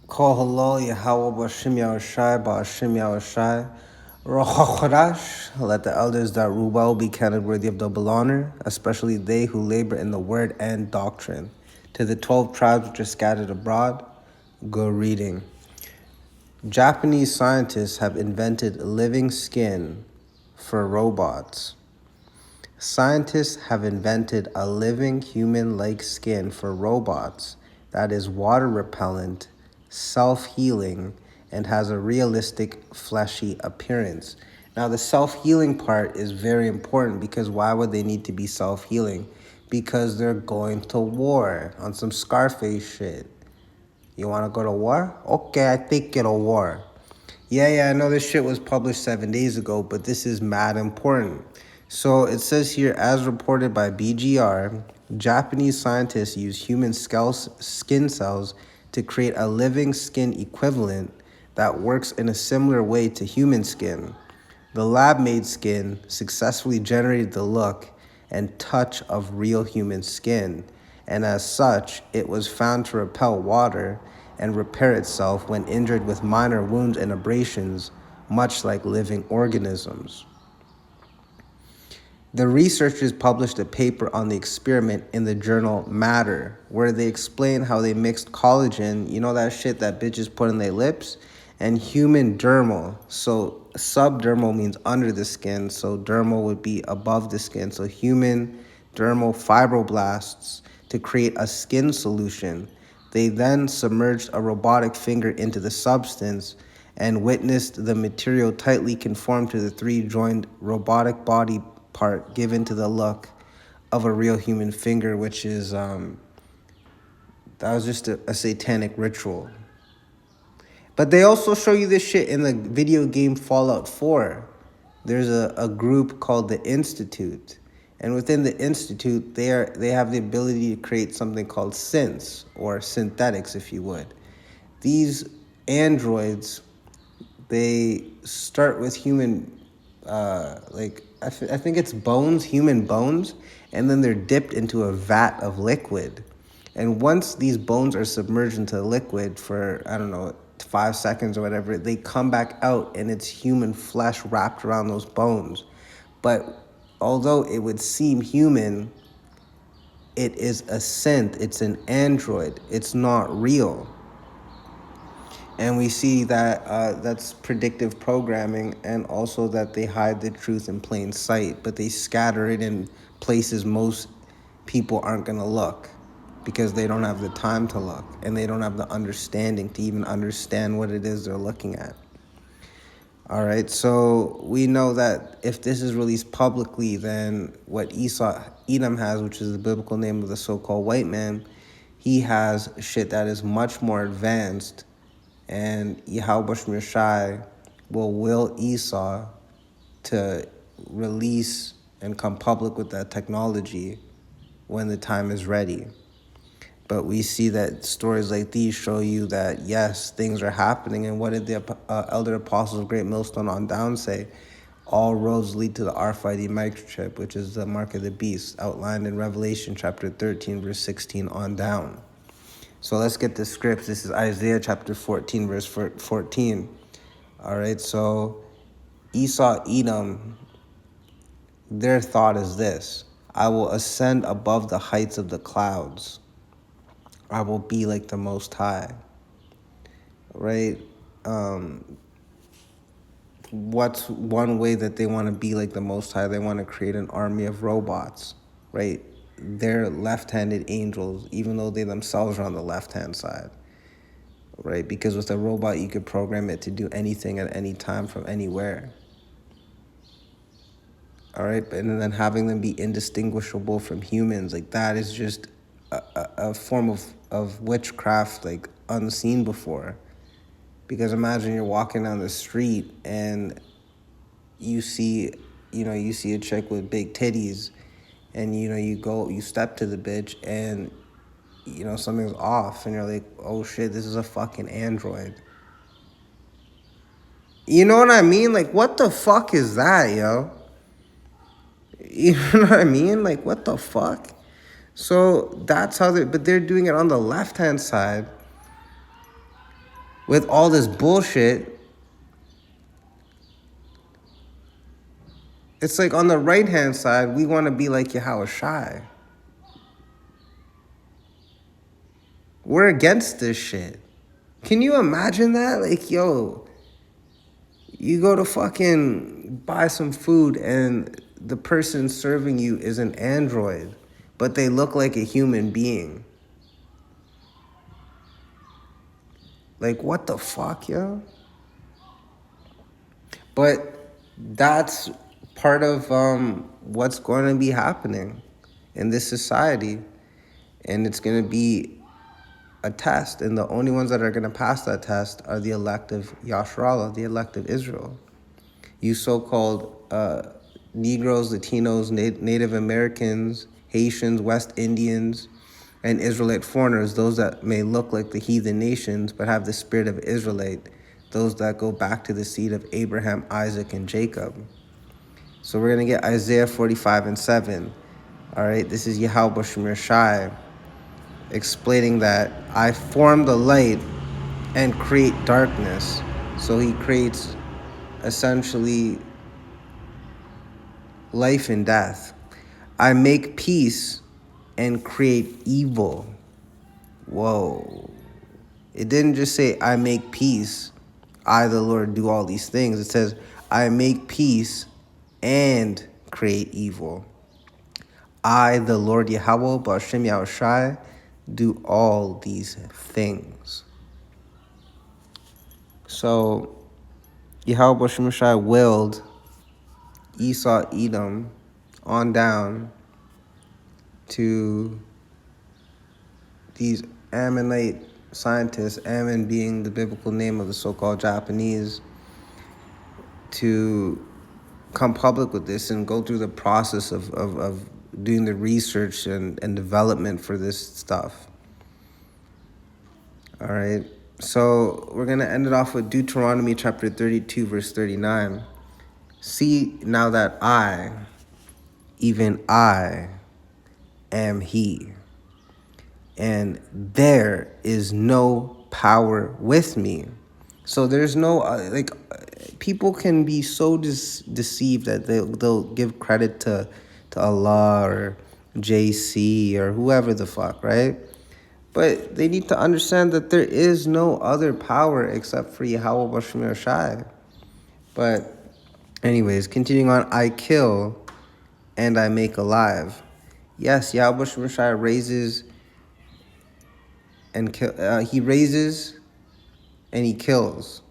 Call hello, Yahweh Bashim Yahushai, Bashim Yahushai. Rochochodash, let the elders that rule well be counted worthy of double honor, especially they who labor in the word and doctrine. To the 12 tribes which are scattered abroad, go reading. Japanese scientists have invented living skin for robots. Scientists have invented a living human-like skin for robots that is water repellent, self-healing, and has a realistic fleshy appearance. Now the self-healing part is very important because why would they need to be self-healing? Because they're going to war on some Scarface shit. You want to go to war? Okay, I think you to war. Yeah, I know this shit was published 7 days ago, but this is mad important. So it says here, as reported by BGR, Japanese scientists use human skin cells to create a living skin equivalent that works in a similar way to human skin. The lab-made skin successfully generated the look and touch of real human skin, and as such, it was found to repel water and repair itself when injured with minor wounds and abrasions, much like living organisms. The researchers published a paper on the experiment in the journal Matter, where they explain how they mixed collagen, you know that shit that bitches put in their lips, and human dermal. So subdermal means under the skin, so dermal would be above the skin. So human dermal fibroblasts to create a skin solution. They then submerged a robotic finger into the substance and witnessed the material tightly conform to the three-joined robotic body part given to the look of a real human finger, which is, that was just a satanic ritual. But they also show you this shit in the video game Fallout 4. There's a group called the Institute. And within the Institute, they have the ability to create something called synths, or synthetics, if you would. These androids, they start with human, I think it's bones, human bones, and then they're dipped into a vat of liquid. And once these bones are submerged into liquid for, 5 seconds or whatever, they come back out and it's human flesh wrapped around those bones. But although it would seem human, it is a synth, it's an android, it's not real. And we see that that's predictive programming, and also that they hide the truth in plain sight, but they scatter it in places most people aren't going to look because they don't have the time to look and they don't have the understanding to even understand what it is they're looking at. All right, so we know that if this is released publicly, then what Edom has, which is the biblical name of the so-called white man, he has shit that is much more advanced, and Yahweh Shai will Esau to release and come public with that technology when the time is ready. But we see that stories like these show you that, yes, things are happening. And what did the elder apostles of Great Millstone on down say? All roads lead to the RFID microchip, which is the mark of the beast, outlined in Revelation chapter 13, verse 16 on down. So let's get the scripts. This is Isaiah chapter 14, verse 14. All right, so Esau, Edom, their thought is this: I will ascend above the heights of the clouds. I will be like the Most High. Right? What's one way that they want to be like the Most High? They want to create an army of robots, right? They're left-handed angels, even though they themselves are on the left-hand side, right? Because with a robot, you could program it to do anything at any time from anywhere. All right, and then having them be indistinguishable from humans, like that is just a form of witchcraft, like unseen before. Because imagine you're walking down the street and you see a chick with big titties, and you step to the bitch and something's off, and you're like, oh shit, this is a fucking android. You know what I mean? Like, what the fuck is that, yo? You know what I mean? Like, what the fuck? So that's how but they're doing it on the left-hand side. with all this bullshit, it's like on the right-hand side, we want to be like Yahweh Shai. We're against this shit. Can you imagine that? Like, yo, you go to fucking buy some food and the person serving you is an android, but they look like a human being. Like, what the fuck, yo? But that's part of what's going to be happening in this society. And it's going to be a test. And the only ones that are going to pass that test are the elect of Yasharallah, the elect of Israel. You so-called Negroes, Latinos, Native Americans, Haitians, West Indians, and Israelite foreigners, those that may look like the heathen nations but have the spirit of Israelite, those that go back to the seed of Abraham, Isaac, and Jacob. So we're going to get Isaiah 45:7. All right, this is Yahweh Shemir Shai explaining that I form the light and create darkness. So he creates essentially life and death. I make peace and create evil. Whoa. It didn't just say, I make peace. I, the Lord, do all these things. It says, I make peace and create evil. I, the Lord Yahweh, B'Hashem Yahushai, do all these things. So, Yahweh B'Hashem Yahushai willed Esau, Edom, on down to these Ammonite scientists, Ammon being the biblical name of the so-called Japanese, to come public with this and go through the process of doing the research and development for this stuff. All right. So we're going to end it off with Deuteronomy chapter 32, verse 39. See now that I, even I, am he, and there is no power with me. So there's no, people can be so deceived that they'll give credit to Allah or JC or whoever the fuck, right? But they need to understand that there is no other power except for Yahweh B'Hashem Yahushai. But anyways, continuing on, I kill and I make alive. Yes, Yahweh B'Hashem Yahushai raises and he raises and he kills.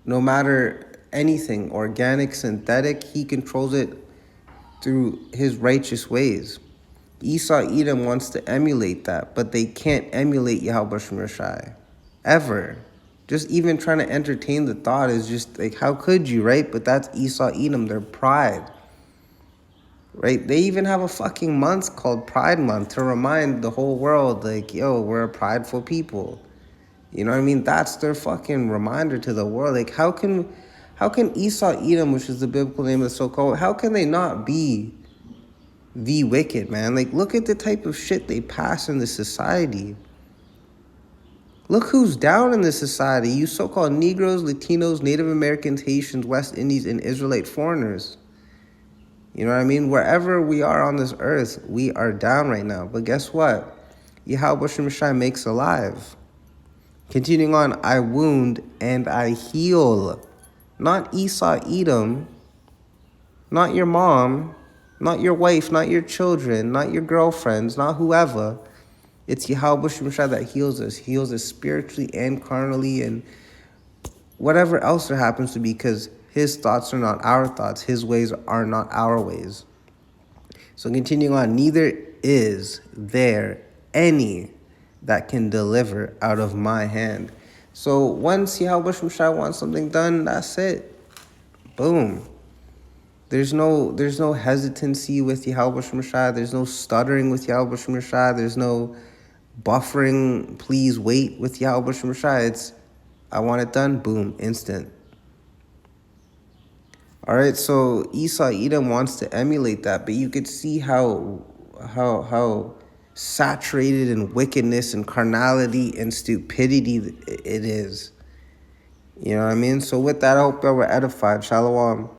No matter anything, organic, synthetic, he controls it through his righteous ways. Esau Edom wants to emulate that, but they can't emulate Yahweh B'Hashem Yahushai. Ever. Just even trying to entertain the thought is just like, how could you, right? But that's Esau Edom, their pride. Right? They even have a fucking month called Pride Month to remind the whole world, like, yo, we're a prideful people. You know what I mean? That's their fucking reminder to the world. Like, how can Esau Edom, which is the biblical name of the so-called, how can they not be the wicked, man? Like, look at the type of shit they pass in the society. Look who's down in this society. You so-called Negroes, Latinos, Native Americans, Haitians, West Indies, and Israelite foreigners. You know what I mean? Wherever we are on this earth, we are down right now. But guess what? Yahweh B'Hashem Yahushai makes alive. Continuing on, I wound and I heal. Not Esau Edom, not your mom, not your wife, not your children, not your girlfriends, not whoever. It's Yahweh B'Hashem Yahushai that heals us spiritually and carnally and whatever else there happens to be, because his thoughts are not our thoughts. His ways are not our ways. So continuing on, neither is there any that can deliver out of my hand. So once Yahweh B'Hashem Yahushai wants something done, that's it. Boom. There's no hesitancy with Yahweh B'Hashem Yahushai. There's no stuttering with Yahweh B'Hashem Yahushai. There's no buffering, please wait with Yahweh B'Hashem Yahushai. It's, I want it done, boom, instant. All right, so Esau Edom wants to emulate that, but you could see how saturated in wickedness and carnality and stupidity it is. You know what I mean? So with that, I hope y'all were edified. Shalom.